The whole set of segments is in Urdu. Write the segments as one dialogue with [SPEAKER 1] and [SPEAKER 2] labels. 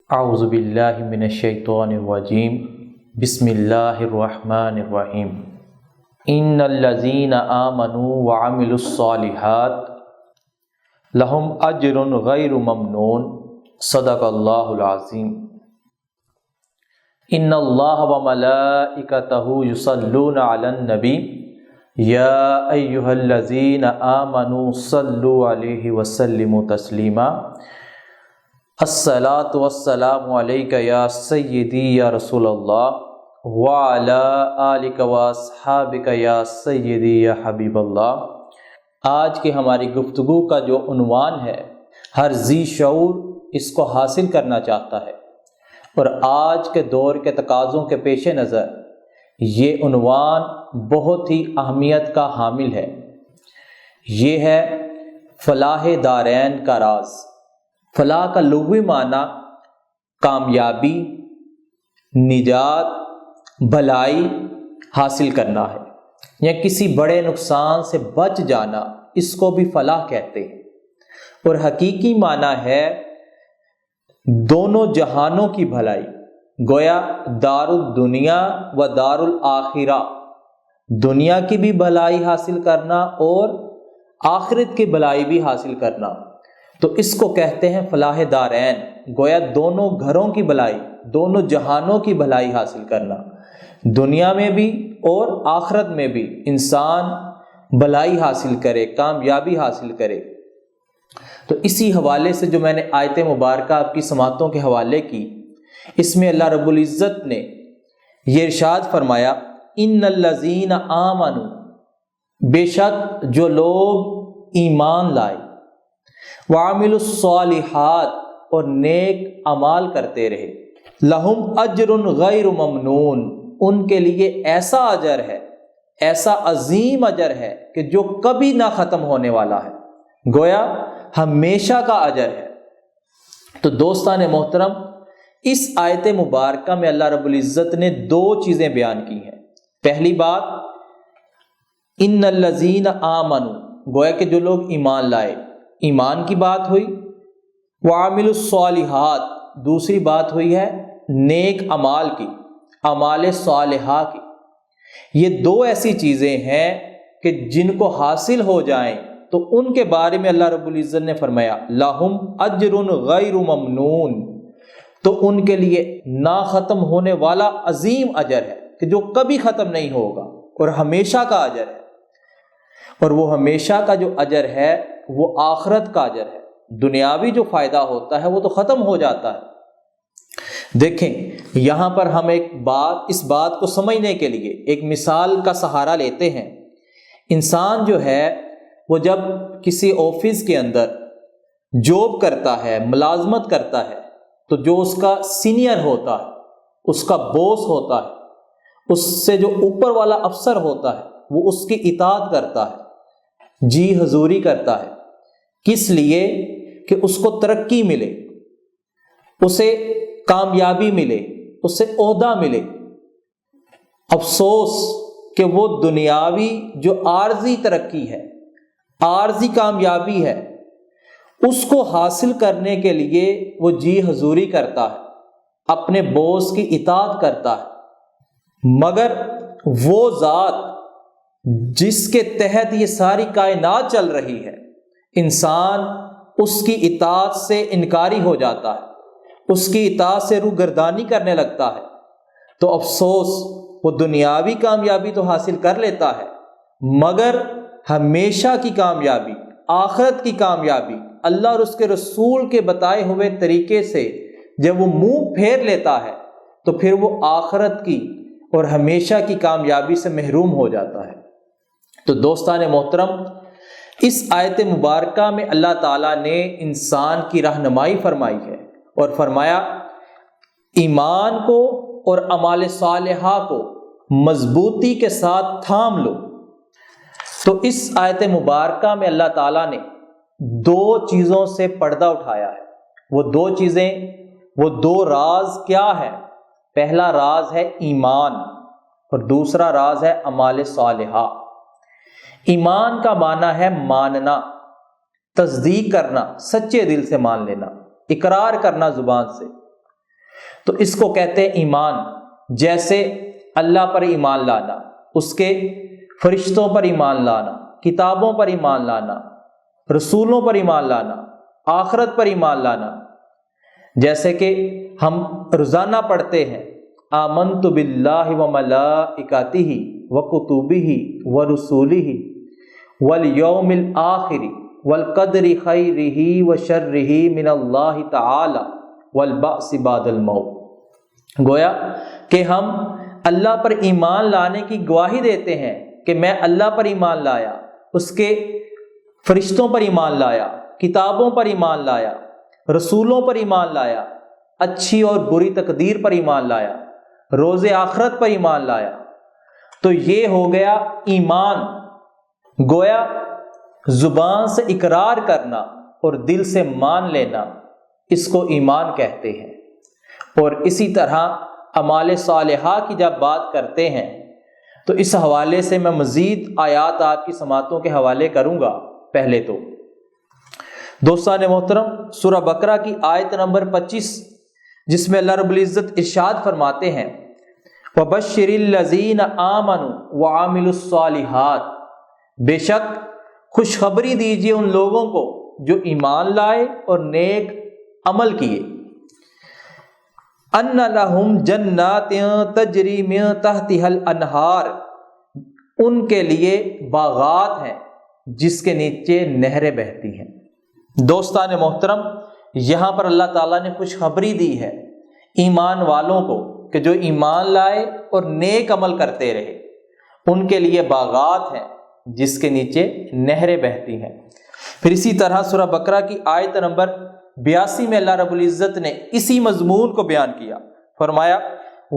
[SPEAKER 1] اعوذ باللہ من الشیطان الرجیم بسم اللہ الرحمن الرحیم ان الذین آمنوا وعملوا الصالحات لہم اجر غیر ممنون صدق اللہ العظیم ان اللہ وملائکتہ یصلون علی النبی یا ایہا الذین آمنوا صلوا علیہ وسلموا تسلیما الصلاۃ والسلام علیک یا سیدی یا رسول اللہ وعلی آلک واصحابک یا سیدی یا حبیب اللہ۔ آج کی ہماری گفتگو کا جو عنوان ہے، ہر ذی شعور اس کو حاصل کرنا چاہتا ہے، اور آج کے دور کے تقاضوں کے پیش نظر یہ عنوان بہت ہی اہمیت کا حامل ہے۔ یہ ہے فلاح دارین کا راز۔ فلاح کا لغوی معنی کامیابی، نجات، بھلائی حاصل کرنا ہے، یا کسی بڑے نقصان سے بچ جانا، اس کو بھی فلاح کہتے ہیں۔ اور حقیقی معنی ہے دونوں جہانوں کی بھلائی، گویا دار الدنیا و دار الآخرہ، دنیا کی بھی بھلائی حاصل کرنا اور آخرت کی بھلائی بھی حاصل کرنا، تو اس کو کہتے ہیں فلاح دارین، گویا دونوں گھروں کی بھلائی، دونوں جہانوں کی بھلائی حاصل کرنا، دنیا میں بھی اور آخرت میں بھی انسان بھلائی حاصل کرے، کامیابی حاصل کرے۔ تو اسی حوالے سے جو میں نے آیت مبارکہ آپ کی سماعتوں کے حوالے کی، اس میں اللہ رب العزت نے یہ ارشاد فرمایا ان الذین آمنوا، بے شک جو لوگ ایمان لائے، وعملوا الصالحات، اور نیک اعمال کرتے رہے، لہم اجر غیر ممنون، ان کے لیے ایسا اجر ہے، ایسا عظیم اجر ہے کہ جو کبھی نہ ختم ہونے والا ہے، گویا ہمیشہ کا اجر ہے۔ تو دوستان محترم، اس آیت مبارکہ میں اللہ رب العزت نے دو چیزیں بیان کی ہیں۔ پہلی بات ان الذین آمنوا، گویا کہ جو لوگ ایمان لائے، ایمان کی بات ہوئی، وعملوا الصالحات، دوسری بات ہوئی ہے نیک اعمال کی، اعمال صالحہ کی۔ یہ دو ایسی چیزیں ہیں کہ جن کو حاصل ہو جائیں تو ان کے بارے میں اللہ رب العزت نے فرمایا لہم اجر غیر ممنون، تو ان کے لیے نہ ختم ہونے والا عظیم اجر ہے کہ جو کبھی ختم نہیں ہوگا اور ہمیشہ کا اجر ہے۔ اور وہ ہمیشہ کا جو اجر ہے وہ آخرت کا اجر ہے۔ دنیاوی جو فائدہ ہوتا ہے وہ تو ختم ہو جاتا ہے۔ دیکھیں، یہاں پر ہم اس بات کو سمجھنے کے لیے ایک مثال کا سہارا لیتے ہیں۔ انسان جو ہے وہ جب کسی آفس کے اندر جاب کرتا ہے، ملازمت کرتا ہے، تو جو اس کا سینئر ہوتا ہے، اس کا باس ہوتا ہے، اس سے جو اوپر والا افسر ہوتا ہے، وہ اس کی اطاعت کرتا ہے، جی حضوری کرتا ہے۔ کس لیے؟ کہ اس کو ترقی ملے، اسے کامیابی ملے، اسے عہدہ ملے۔ افسوس کہ وہ دنیاوی جو عارضی ترقی ہے، عارضی کامیابی ہے، اس کو حاصل کرنے کے لیے وہ جی حضوری کرتا ہے، اپنے باس کی اطاعت کرتا ہے، مگر وہ ذات جس کے تحت یہ ساری کائنات چل رہی ہے، انسان اس کی اطاعت سے انکاری ہو جاتا ہے، اس کی اطاعت سے روگردانی کرنے لگتا ہے، تو افسوس، وہ دنیاوی کامیابی تو حاصل کر لیتا ہے، مگر ہمیشہ کی کامیابی، آخرت کی کامیابی، اللہ اور اس کے رسول کے بتائے ہوئے طریقے سے جب وہ منہ پھیر لیتا ہے تو پھر وہ آخرت کی اور ہمیشہ کی کامیابی سے محروم ہو جاتا ہے۔ تو دوستان محترم، اس آیت مبارکہ میں اللہ تعالیٰ نے انسان کی رہنمائی فرمائی ہے اور فرمایا ایمان کو اور اعمال صالحہ کو مضبوطی کے ساتھ تھام لو۔ تو اس آیت مبارکہ میں اللہ تعالیٰ نے دو چیزوں سے پردہ اٹھایا ہے۔ وہ دو چیزیں، وہ دو راز کیا ہے؟ پہلا راز ہے ایمان اور دوسرا راز ہے اعمال صالحہ۔ ایمان کا معنی ہے ماننا، تصدیق کرنا، سچے دل سے مان لینا، اقرار کرنا زبان سے، تو اس کو کہتے ہیں ایمان۔ جیسے اللہ پر ایمان لانا، اس کے فرشتوں پر ایمان لانا، کتابوں پر ایمان لانا، رسولوں پر ایمان لانا، آخرت پر ایمان لانا۔ جیسے کہ ہم روزانہ پڑھتے ہیں آمنت باللہ وملائکتہ وکتبہ ورسلہ والیوم الآخر والقدر خیرہ وشرہ من اللہ تعالی والبعث بعد الموت۔ گویا کہ ہم اللہ پر ایمان لانے کی گواہی دیتے ہیں کہ میں اللہ پر ایمان لایا، اس کے فرشتوں پر ایمان لایا، کتابوں پر ایمان لایا، رسولوں پر ایمان لایا، اچھی اور بری تقدیر پر ایمان لایا، روز آخرت پر ایمان لایا۔ تو یہ ہو گیا ایمان۔ گویا زبان سے اقرار کرنا اور دل سے مان لینا، اس کو ایمان کہتے ہیں۔ اور اسی طرح اعمال صالحہ کی جب بات کرتے ہیں تو اس حوالے سے میں مزید آیات آپ کی سماعتوں کے حوالے کروں گا۔ پہلے تو دوستان محترم، سورہ بقرہ کی آیت نمبر 25 جس میں اللہ رب العزت ارشاد فرماتے ہیں وَبَشِّرِ الَّذِينَ آمَنُوا وَعَمِلُوا الصَّالِحَاتِ، بے شک خوشخبری دیجیے ان لوگوں کو جو ایمان لائے اور نیک عمل کیے، ان لہم جنات تجری من تحتها الانہار، ان کے لیے باغات ہیں جس کے نیچے نہریں بہتی ہیں۔ دوستان محترم، یہاں پر اللہ تعالیٰ نے خوشخبری دی ہے ایمان والوں کو کہ جو ایمان لائے اور نیک عمل کرتے رہے، ان کے لیے باغات ہیں جس کے نیچے نہریں بہتی ہیں۔ پھر اسی طرح سورہ بقرہ کی آیت نمبر 82 میں اللہ رب العزت نے اسی مضمون کو بیان کیا، فرمایا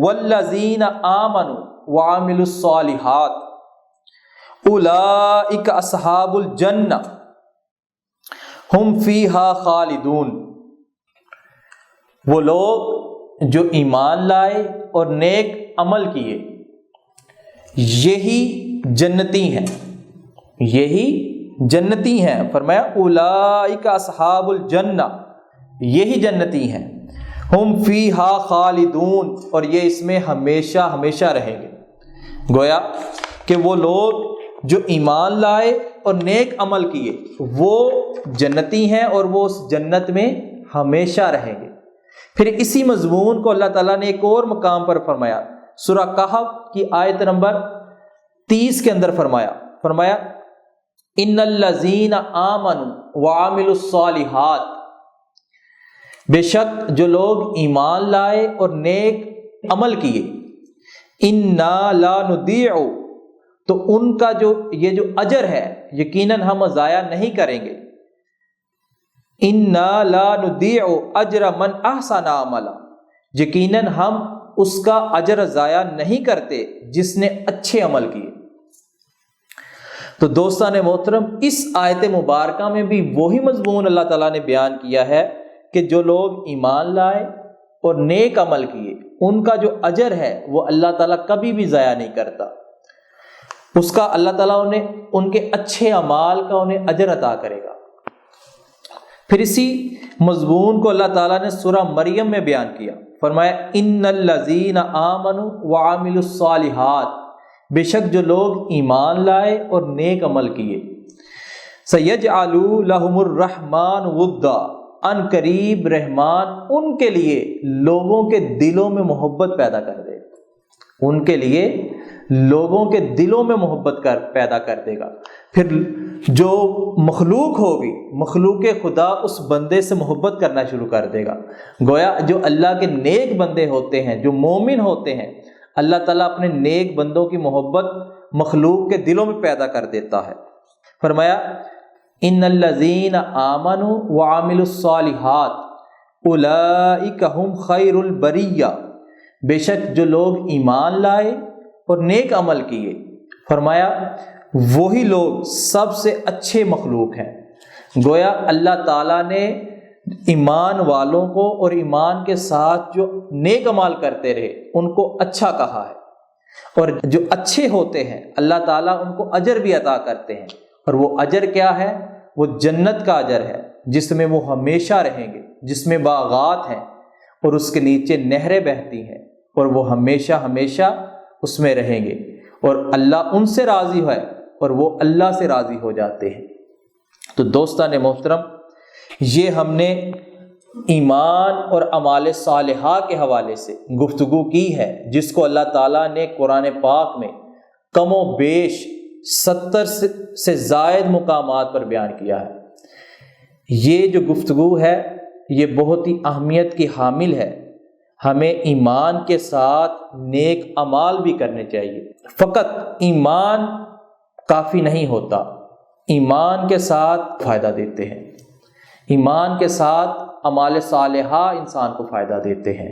[SPEAKER 1] والذین آمنوا وعملوا الصالحات اولئک اصحاب الجنہ ہم فیہا خالدون، وہ لوگ جو ایمان لائے اور نیک عمل کیے یہی جنتی ہیں، یہی جنتی ہیں۔ فرمایا اولئک اصحاب الجنہ، یہی جنتی ہیں، ہم فیہا خالدون، اور یہ اس میں ہمیشہ ہمیشہ رہیں گے۔ گویا کہ وہ لوگ جو ایمان لائے اور نیک عمل کیے وہ جنتی ہیں اور وہ اس جنت میں ہمیشہ رہیں گے۔ پھر اسی مضمون کو اللہ تعالیٰ نے ایک اور مقام پر فرمایا، سورہ کہف کی آیت نمبر 30 کے اندر فرمایا ان الذین آمنوا وعملوا الصالحات، بے شک جو لوگ ایمان لائے اور نیک عمل کیے، انا لا نضیع، تو ان کا یہ جو اجر ہے یقیناً ہم ضائع نہیں کریں گے۔ انا لا نضیع اجر من احسن عملا، یقیناً ہم اس کا اجر ضائع نہیں کرتے جس نے اچھے عمل کیے۔ تو دوستان محترم، اس آیت مبارکہ میں بھی وہی مضمون اللہ تعالیٰ نے بیان کیا ہے کہ جو لوگ ایمان لائے اور نیک عمل کیے ان کا جو اجر ہے وہ اللہ تعالیٰ کبھی بھی ضائع نہیں کرتا، اس کا اللہ تعالیٰ انہیں ان کے اچھے اعمال کا انہیں اجر عطا کرے گا۔ پھر اسی مضمون کو اللہ تعالیٰ نے سورہ مریم میں بیان کیا، فرمایا ان الذین آمنوا وعملوا الصالحات، بے شک جو لوگ ایمان لائے اور نیک عمل کیے، سیجعل لہم الرحمن ودا، ان قریب رحمان ان کے لیے لوگوں کے دلوں میں محبت پیدا کر دے گا، ان کے لیے لوگوں کے دلوں میں محبت پیدا کر دے گا۔ پھر جو مخلوق ہوگی، مخلوق خدا اس بندے سے محبت کرنا شروع کر دے گا۔ گویا جو اللہ کے نیک بندے ہوتے ہیں، جو مومن ہوتے ہیں، اللہ تعالیٰ اپنے نیک بندوں کی محبت مخلوق کے دلوں میں پیدا کر دیتا ہے۔ فرمایا ان الذین آمنوا وعملوا الصالحات اولئک هم خیر البریہ، بے شک جو لوگ ایمان لائے اور نیک عمل کیے، فرمایا وہی لوگ سب سے اچھے مخلوق ہیں۔ گویا اللہ تعالیٰ نے ایمان والوں کو اور ایمان کے ساتھ جو نیک عمل کرتے رہے ان کو اچھا کہا ہے، اور جو اچھے ہوتے ہیں اللہ تعالیٰ ان کو اجر بھی عطا کرتے ہیں، اور وہ اجر کیا ہے؟ وہ جنت کا اجر ہے جس میں وہ ہمیشہ رہیں گے، جس میں باغات ہیں، اور اس کے نیچے نہریں بہتی ہیں اور وہ ہمیشہ ہمیشہ اس میں رہیں گے، اور اللہ ان سے راضی ہے اور وہ اللہ سے راضی ہو جاتے ہیں۔ تو دوستان محترم، یہ ہم نے ایمان اور اعمال صالحہ کے حوالے سے گفتگو کی ہے، جس کو اللہ تعالیٰ نے قرآن پاک میں کم و بیش 70 سے زائد مقامات پر بیان کیا ہے۔ یہ جو گفتگو ہے یہ بہت ہی اہمیت کی حامل ہے۔ ہمیں ایمان کے ساتھ نیک اعمال بھی کرنے چاہیے۔ فقط ایمان کافی نہیں ہوتا، ایمان کے ساتھ فائدہ دیتے ہیں، ایمان کے ساتھ اعمال صالحہ انسان کو فائدہ دیتے ہیں۔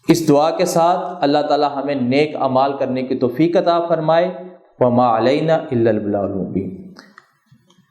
[SPEAKER 1] اس دعا کے ساتھ اللہ تعالی ہمیں نیک اعمال کرنے کی توفیق عطا فرمائے۔ وما علینا الا البلاغ المبین۔